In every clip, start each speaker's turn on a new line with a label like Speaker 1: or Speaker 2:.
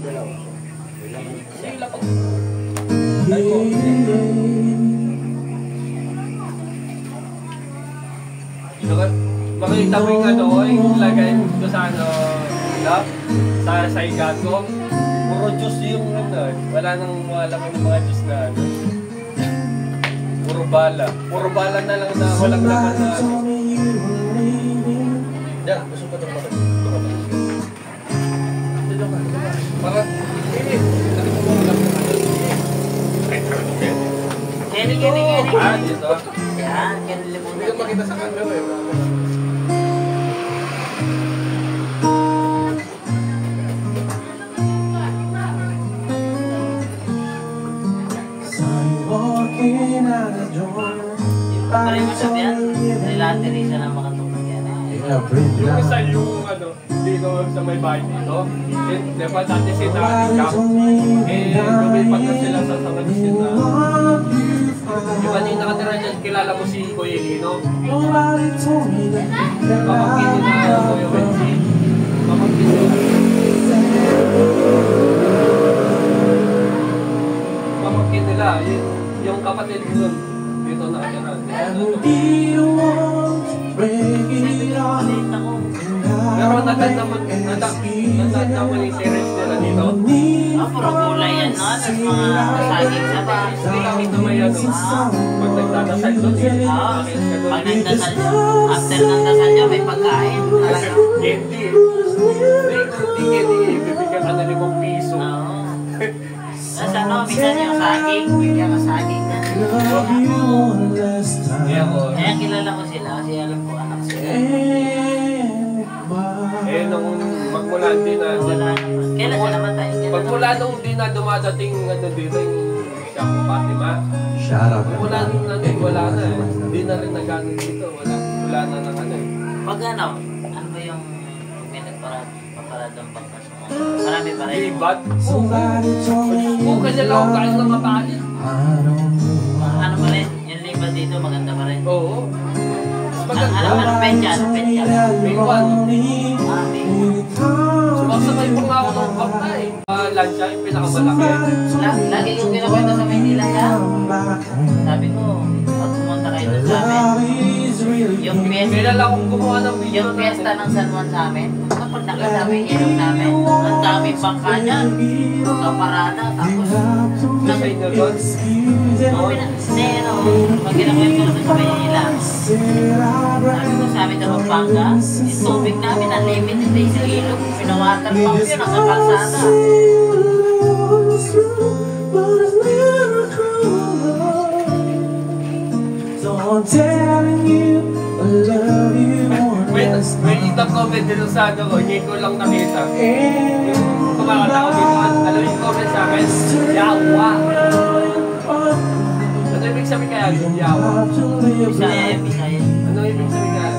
Speaker 1: Sila pag... Ay ko. Makita mo yung ano, yung lagay ko sa ano, sa igat ko. Puro juice yung ano, wala nang yung mga juice na ano. Puro bala na lang na walang laman na ano. Yan, gusto ko ito pa. Dito ka. Para,
Speaker 2: Kini.
Speaker 1: Ah, dito.
Speaker 2: Yan, kini mo.
Speaker 1: Hindi ka makita sa camera eh.
Speaker 2: Pareho mo sabi yan, nilatiri siya na makatulog yan eh.
Speaker 1: Yung isa yung ano, dito sa may bahay dito. Diba dati si Nani Camp? Lumipat na sila sa mga sila. Diba yung nakatira dyan, kilala mo si Kuya Lino? Pamangkin nila Kuya Wensi. Pamangkin nila. Pamangkin nila, yung kapatid nun. Dito nakatira. Pero naganda mo yung series nila dito.
Speaker 2: Puro gulay yan, no? Tapos mga saging sa ba?
Speaker 1: Dito may ano, pag nagdadasal doon,
Speaker 2: Pag nagdasal nyo, after ng dasal nyo, may pagkain.
Speaker 1: Candy. Hindi candy, bibigyan ka na 5 piso.
Speaker 2: Oo. Tapos ano, minsan yung saging, bigyan ka saging na. Kaya kilala ko sila kasi alam ko anak sila.
Speaker 1: Nung magmula din na...
Speaker 2: Kailan sila namatay?
Speaker 1: Magmula nung di na dumadating ano dito yung Shaku Fatima. Magmula nung wala na eh. Hindi na rin nagano dito. Wala na ng ano eh.
Speaker 2: Pag ano ba yung may nagpaparadang bangkas mo? Marami pa rin.
Speaker 1: Libat? Kung kanya lang ako kain ng mapalin.
Speaker 2: Ano pa rin? Yung libat dito maganda pa rin.
Speaker 1: Oo.
Speaker 2: Ano petya?
Speaker 1: May one.
Speaker 2: May
Speaker 1: Sumaksabay pa nga ako ng bakta eh. Lansya yung pinakamalaki.
Speaker 2: Lagi kong kinakwento sa Maynila yan. Sabi ko, pag pumunta kayo doon sa amin, yung
Speaker 1: Kailan lang akong gumawa ng video.
Speaker 2: yung fiesta ng San Juan sa amin, kapag nakasama yung ilong namin, ang daming bangka niyan, kaparada, tapos
Speaker 1: Nasa inyo doon.
Speaker 2: pag kinakwento ko sa Maynila, sabi ko sa amin sa Pampanga, yung tubig namin, unlimited na isang ilog, pinawater pump yun, nasa kalsada.
Speaker 3: I'm telling you, I love you more
Speaker 1: May
Speaker 3: than
Speaker 1: itang comment dito sa ano ko, hindi ko lang nakita. Yung kumakata ko dito, ano yung comment sa akin? Yawa! Ano ibig sabihin kaya yung yawa?
Speaker 2: Bisaya.
Speaker 1: Ano ibig sabihin kaya?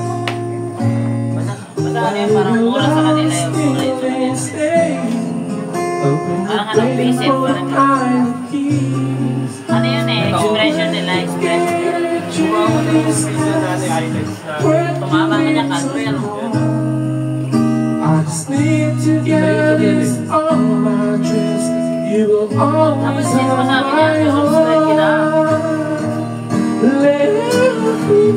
Speaker 2: Basta ano yun, parang mura sa kanila yung mura yun sa kanila. Parang anong visit, parang ano yun eh, expression nila, expression.
Speaker 1: Gumawa ko ng video na highlights na
Speaker 2: Tumama ka niya, kanto yan.
Speaker 3: I just need to get this on my chest. You will
Speaker 2: Tapos
Speaker 3: always
Speaker 2: yun,
Speaker 3: have
Speaker 2: masabi
Speaker 3: my
Speaker 2: niya, subscribe kita.
Speaker 3: Let me be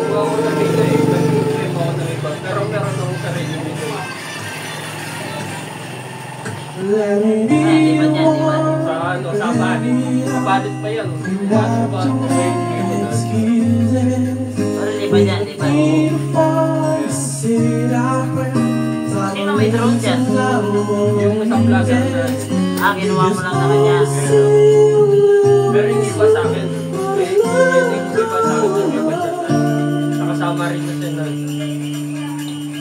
Speaker 1: gumawa ko ng video eh. Nag-clip ako ng iba. Pero meron akong sarili video.
Speaker 3: Let me be
Speaker 2: Iba niya, iba.
Speaker 1: Sa ano, sa balit. Sa balit pa yan. Balit pa.
Speaker 2: Pero iba niya, iba. Sino may drone dyan?
Speaker 1: Yung isang vlogger na
Speaker 2: Ginawa mo lang sa kanya.
Speaker 1: pero hindi pa sa akin. Hindi pa sa akin. Hindi pa sa akin. Nakasama rin kasi na.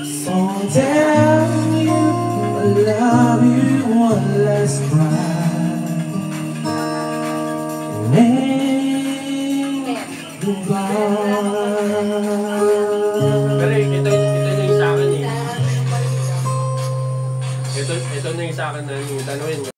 Speaker 3: So tell you I love you one last time. Goodbye.
Speaker 1: Pero ito na yung sa akin eh. Ito na yung sa akin na yung tanawin.